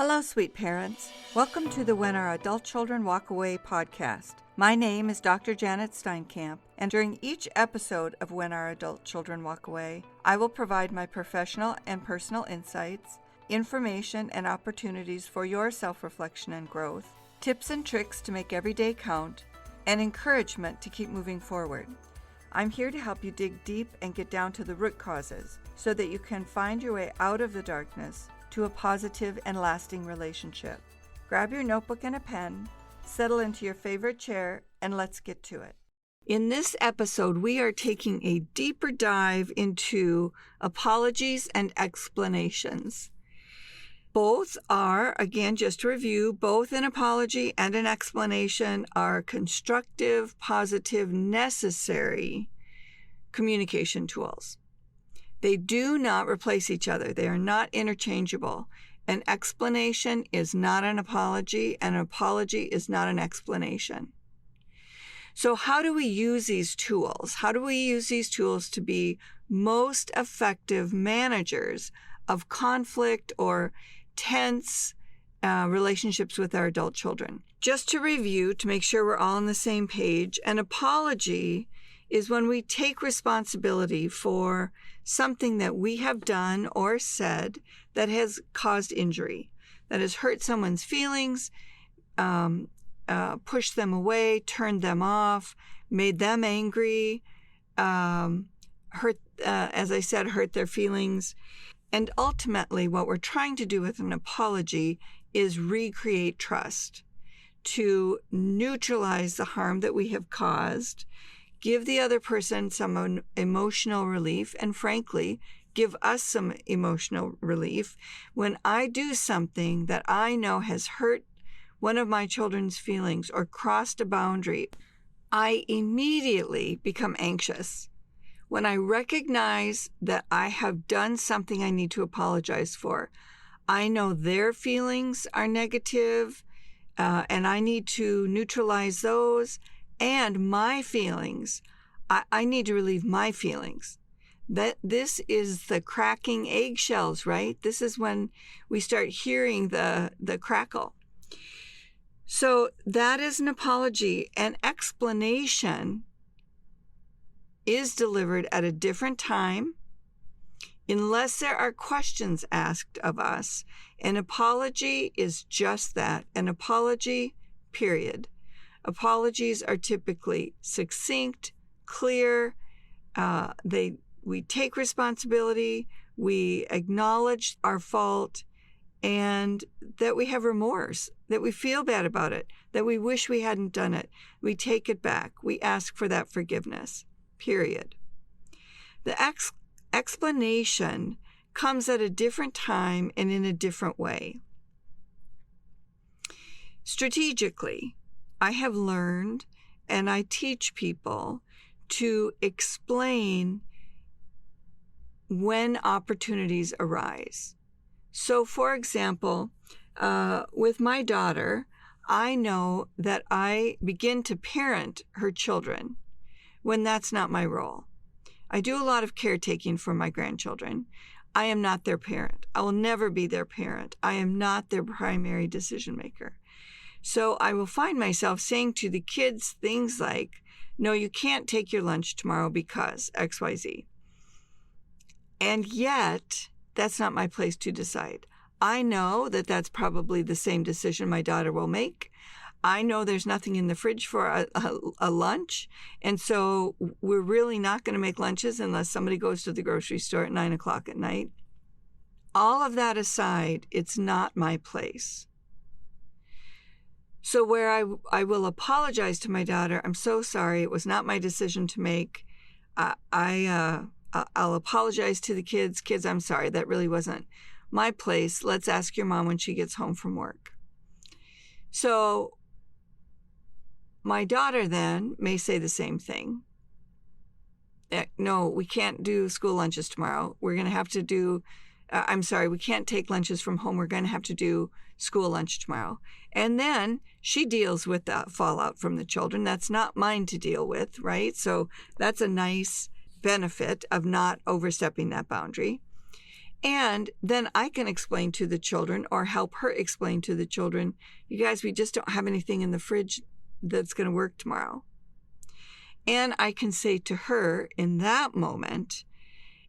Hello, sweet parents. Welcome to the When Our Adult Children Walk Away podcast. My name is Dr. Janet Steinkamp, and during each episode of When Our Adult Children Walk Away, I will provide my professional and personal insights, information and opportunities for your self-reflection and growth, tips and tricks to make every day count, and encouragement to keep moving forward. I'm here to help you dig deep and get down to the root causes so that you can find your way out of the darkness to a positive and lasting relationship. Grab your notebook and a pen, settle into your favorite chair, and let's get to it. In this episode, we are taking a deeper dive into apologies and explanations. Both are, again, just to review, both an apology and an explanation are constructive, positive, necessary communication tools. They do not replace each other. They are not interchangeable. An explanation is not an apology, and an apology is not an explanation. So how do we use these tools? How do we use these tools to be most effective managers of conflict or tense relationships with our adult children? Just to review, to make sure we're all on the same page, an apology is when we take responsibility for something that we have done or said that has caused injury, that has hurt someone's feelings, pushed them away, turned them off, made them angry, hurt their feelings. And ultimately, what we're trying to do with an apology is recreate trust, to neutralize the harm that we have caused, give the other person some emotional relief, and frankly, give us some emotional relief. When I do something that I know has hurt one of my children's feelings or crossed a boundary, I immediately become anxious. When I recognize that I have done something I need to apologize for, I know their feelings are negative, and I need to neutralize those. And my feelings, I need to relieve my feelings. This is the cracking eggshells, right? This is when we start hearing the crackle. So that is an apology. An explanation is delivered at a different time, unless there are questions asked of us. An apology is just that, an apology, period. Apologies are typically succinct, clear. We take responsibility, we acknowledge our fault, and that we have remorse, that we feel bad about it, that we wish we hadn't done it. We take it back. We ask for that forgiveness, period. The explanation comes at a different time and in a different way. Strategically, I have learned, and I teach people to explain when opportunities arise. So, for example, with my daughter, I know that I begin to parent her children when that's not my role. I do a lot of caretaking for my grandchildren. I am not their parent. I will never be their parent. I am not their primary decision maker. So I will find myself saying to the kids things like, no, you can't take your lunch tomorrow because XYZ. And yet, that's not my place to decide. I know that that's probably the same decision my daughter will make. I know there's nothing in the fridge for a lunch. And so we're really not going to make lunches unless somebody goes to the grocery store at 9 o'clock at night. All of that aside, it's not my place. So where I will apologize to my daughter, I'm so sorry, it was not my decision to make. I'll apologize to the kids. Kids, I'm sorry, that really wasn't my place. Let's ask your mom when she gets home from work. So my daughter then may say the same thing. No, we can't do school lunches tomorrow. We're going to have to do, we can't take lunches from home. We're going to have to do school lunch tomorrow. And then she deals with the fallout from the children. That's not mine to deal with, right? So that's a nice benefit of not overstepping that boundary. And then I can explain to the children or help her explain to the children, you guys, we just don't have anything in the fridge that's going to work tomorrow. And I can say to her in that moment,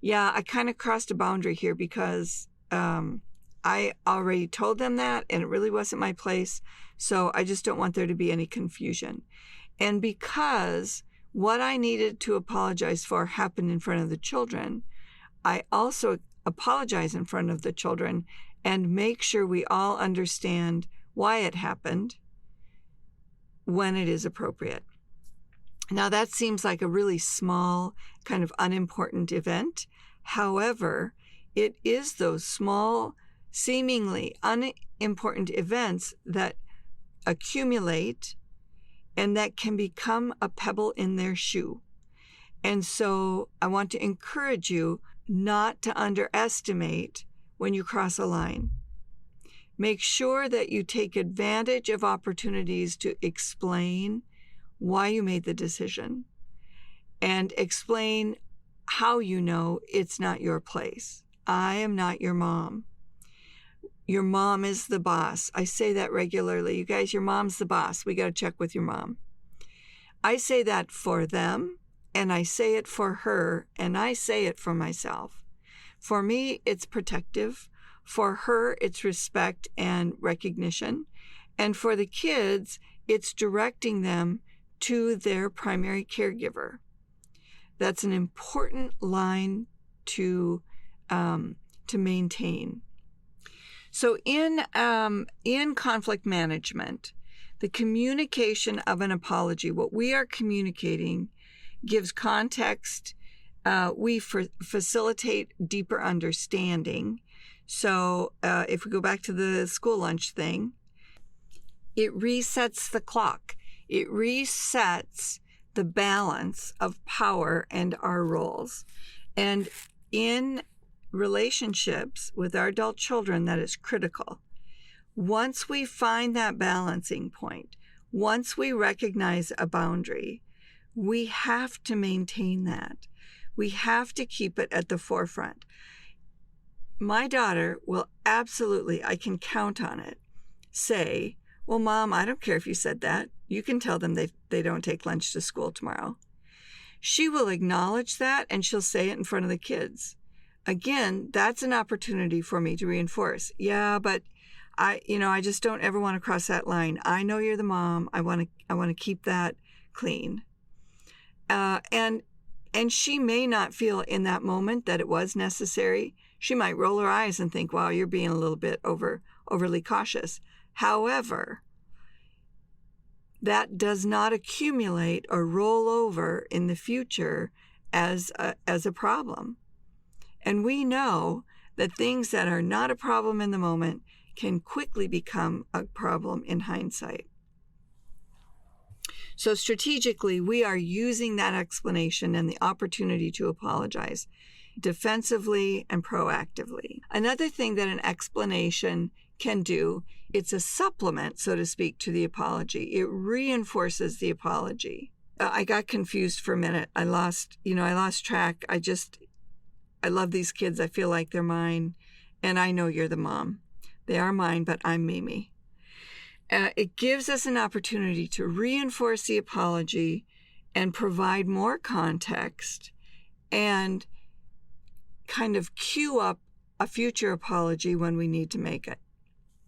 yeah, I kind of crossed a boundary here because I already told them that and it really wasn't my place. So I just don't want there to be any confusion. And because what I needed to apologize for happened in front of the children, I also apologize in front of the children and make sure we all understand why it happened when it is appropriate. Now, that seems like a really small, kind of unimportant event. However, it is those small, seemingly unimportant events that accumulate and that can become a pebble in their shoe. And so I want to encourage you not to underestimate when you cross a line. Make sure that you take advantage of opportunities to explain why you made the decision and explain how you know it's not your place. I am not your mom. Your mom is the boss. I say that regularly. You guys, your mom's the boss. We got to check with your mom. I say that for them, and I say it for her, and I say it for myself. For me, it's protective. For her, it's respect and recognition. And for the kids, it's directing them to their primary caregiver. That's an important line to maintain. So in conflict management, the communication of an apology, what we are communicating, gives context. We facilitate deeper understanding. So if we go back to the school lunch thing, it resets the clock. It resets the balance of power and our roles. And in relationships with our adult children, that is critical. Once we find that balancing point, once we recognize a boundary, we have to maintain that. We have to keep it at the forefront. My daughter will absolutely, I can count on it, say, well, Mom, I don't care if you said that. You can tell them they don't take lunch to school tomorrow. She will acknowledge that and she'll say it in front of the kids. Again, that's an opportunity for me to reinforce. Yeah, but I just don't ever want to cross that line. I know you're the mom. I want to keep that clean. And she may not feel in that moment that it was necessary. She might roll her eyes and think, wow, you're being a little bit overly cautious. However, that does not accumulate or roll over in the future as a problem. And we know that things that are not a problem in the moment can quickly become a problem in hindsight. So strategically, we are using that explanation and the opportunity to apologize defensively and proactively. Another thing that an explanation can do, it's a supplement, so to speak, to the apology. It reinforces the apology. I got confused for a minute. I lost track. I love these kids. I feel like they're mine. And I know you're the mom. They are mine, but I'm Mimi. It gives us an opportunity to reinforce the apology and provide more context and kind of cue up a future apology when we need to make it.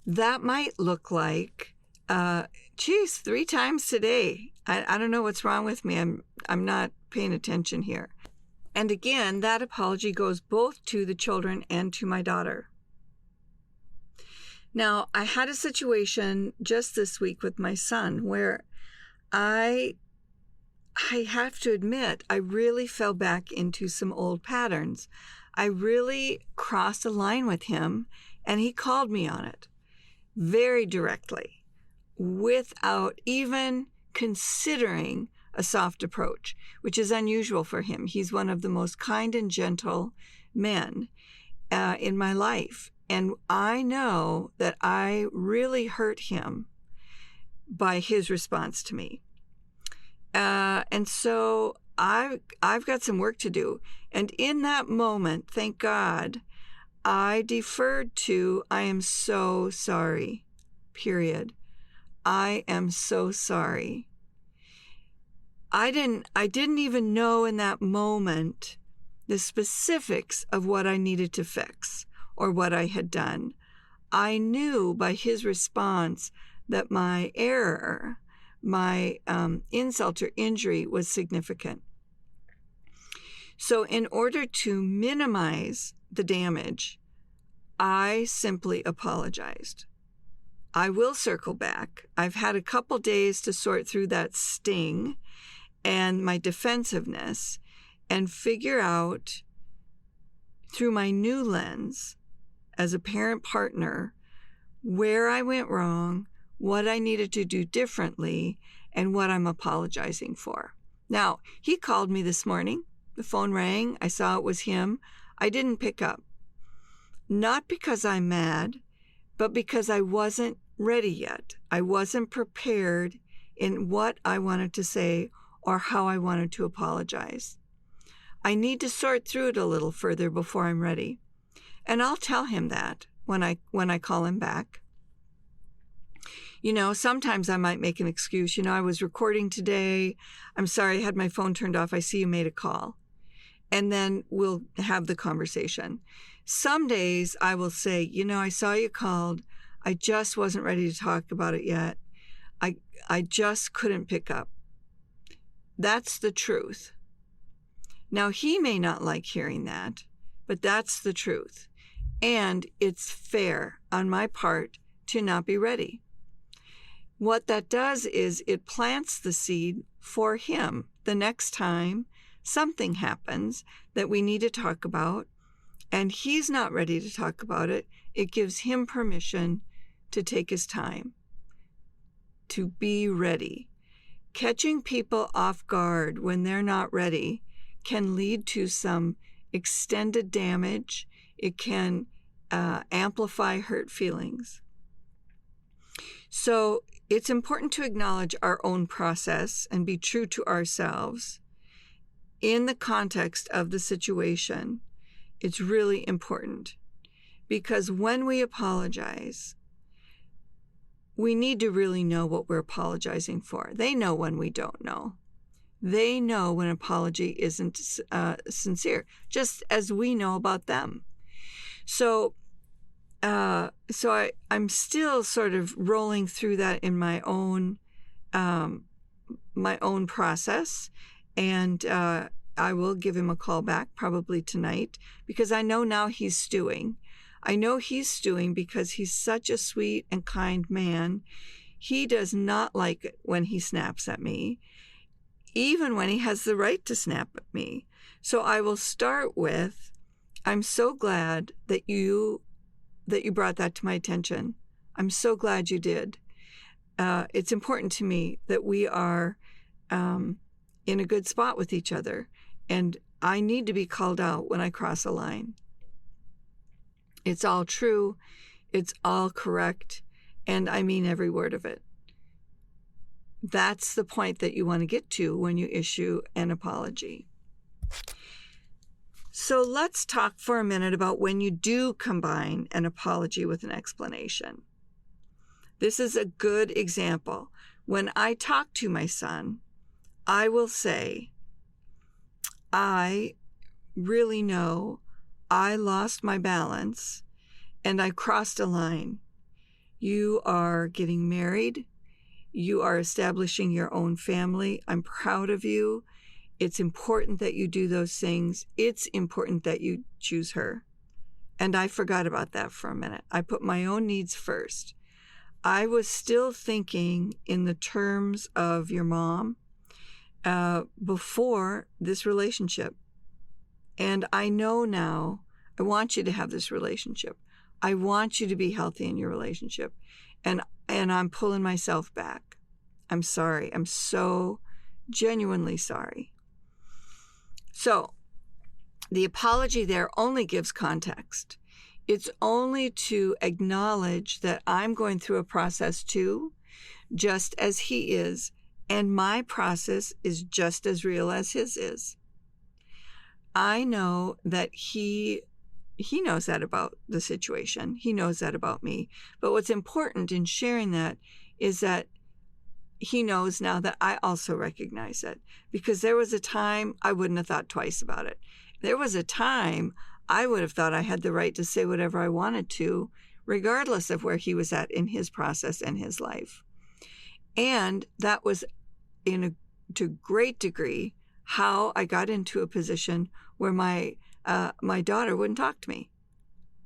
That might look like, 3 times today. I don't know what's wrong with me. I'm not paying attention here. And again, that apology goes both to the children and to my daughter. Now, I had a situation just this week with my son where I have to admit, I really fell back into some old patterns. I really crossed a line with him, and he called me on it very directly, without even considering a soft approach, which is unusual for him. He's one of the most kind and gentle men in my life. And I know that I really hurt him by his response to me. And so I've got some work to do. And in that moment, thank God, I deferred to, I am so sorry, period. I am so sorry. I didn't even know in that moment the specifics of what I needed to fix or what I had done. I knew by his response that my error, my insult or injury was significant. So in order to minimize the damage, I simply apologized. I will circle back. I've had a couple days to sort through that sting and my defensiveness and figure out through my new lens as a parent partner where I went wrong, what I needed to do differently, and what I'm apologizing for. Now, he called me this morning. The phone rang. I saw it was him. I didn't pick up. Not because I'm mad, but because I wasn't ready yet. I wasn't prepared in what I wanted to say or how I wanted to apologize. I need to sort through it a little further before I'm ready. And I'll tell him that when I call him back. Sometimes I might make an excuse. I was recording today. I'm sorry, I had my phone turned off. I see you made a call. And then we'll have the conversation. Some days I will say, I saw you called. I just wasn't ready to talk about it yet. I just couldn't pick up. That's the truth. Now, he may not like hearing that, but that's the truth. And it's fair on my part to not be ready. What that does is it plants the seed for him. The next time something happens that we need to talk about, and he's not ready to talk about it, it gives him permission to take his time, to be ready. Catching people off guard when they're not ready can lead to some extended damage. It can amplify hurt feelings. So it's important to acknowledge our own process and be true to ourselves in the context of the situation. It's really important because when we apologize, we need to really know what we're apologizing for. They know when we don't know. They know when apology isn't sincere, just as we know about them. So I'm still sort of rolling through that in my own process, and I will give him a call back probably tonight because I know now he's stewing. I know he's stewing because he's such a sweet and kind man. He does not like it when he snaps at me, even when he has the right to snap at me. So I will start with, I'm so glad that you brought that to my attention. I'm so glad you did. It's important to me that we are in a good spot with each other, and I need to be called out when I cross a line. It's all true, it's all correct, and I mean every word of it. That's the point that you want to get to when you issue an apology. So let's talk for a minute about when you do combine an apology with an explanation. This is a good example. When I talk to my son, I will say, I really know I lost my balance and I crossed a line. You are getting married. You are establishing your own family. I'm proud of you. It's important that you do those things. It's important that you choose her. And I forgot about that for a minute. I put my own needs first. I was still thinking in the terms of your mom before this relationship. And I know now I want you to have this relationship. I want you to be healthy in your relationship. And I'm pulling myself back. I'm sorry. I'm so genuinely sorry. So the apology there only gives context. It's only to acknowledge that I'm going through a process too, just as he is, and my process is just as real as his is. I know that he he knows that about the situation. He knows that about me. But what's important in sharing that is that he knows now that I also recognize it, because there was a time I wouldn't have thought twice about it. There was a time I would have thought I had the right to say whatever I wanted to, regardless of where he was at in his process and his life. And that was to great degree how I got into a position where my daughter wouldn't talk to me,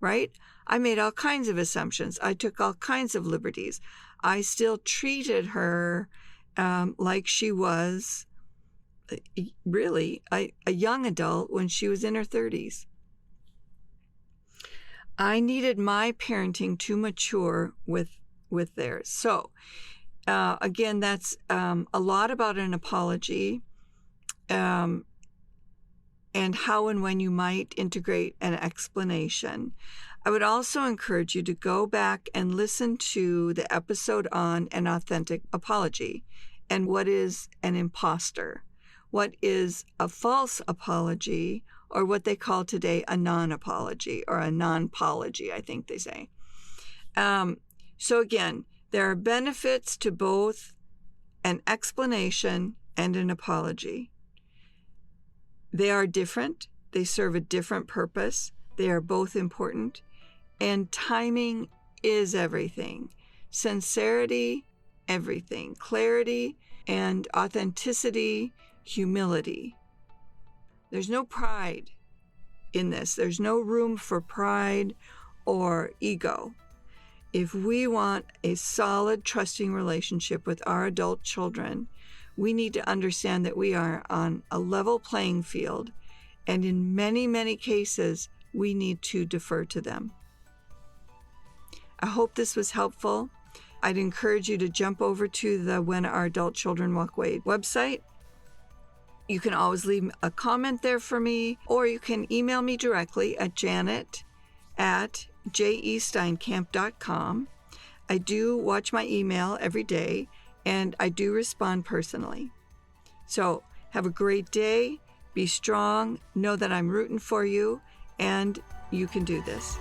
right? I made all kinds of assumptions. I took all kinds of liberties. I still treated her like she was really a young adult when she was in her 30s. I needed my parenting to mature with theirs. So again, that's a lot about an apology and how and when you might integrate an explanation. I would also encourage you to go back and listen to the episode on an authentic apology and what is an imposter, what is a false apology, or what they call today a non-apology or a non-pology, I think they say. So again, there are benefits to both an explanation and an apology. They are different. They serve a different purpose. They are both important. And timing is everything. Sincerity, everything. Clarity and authenticity, humility. There's no pride in this. There's no room for pride or ego. If we want a solid, trusting relationship with our adult children, we need to understand that we are on a level playing field, and in many, many cases, we need to defer to them. I hope this was helpful. I'd encourage you to jump over to the When Our Adult Children Walk Away website. You can always leave a comment there for me, or you can email me directly at janet@jesteinkamp.com. I do watch my email every day, and I do respond personally. So have a great day. Be strong. Know that I'm rooting for you, and you can do this.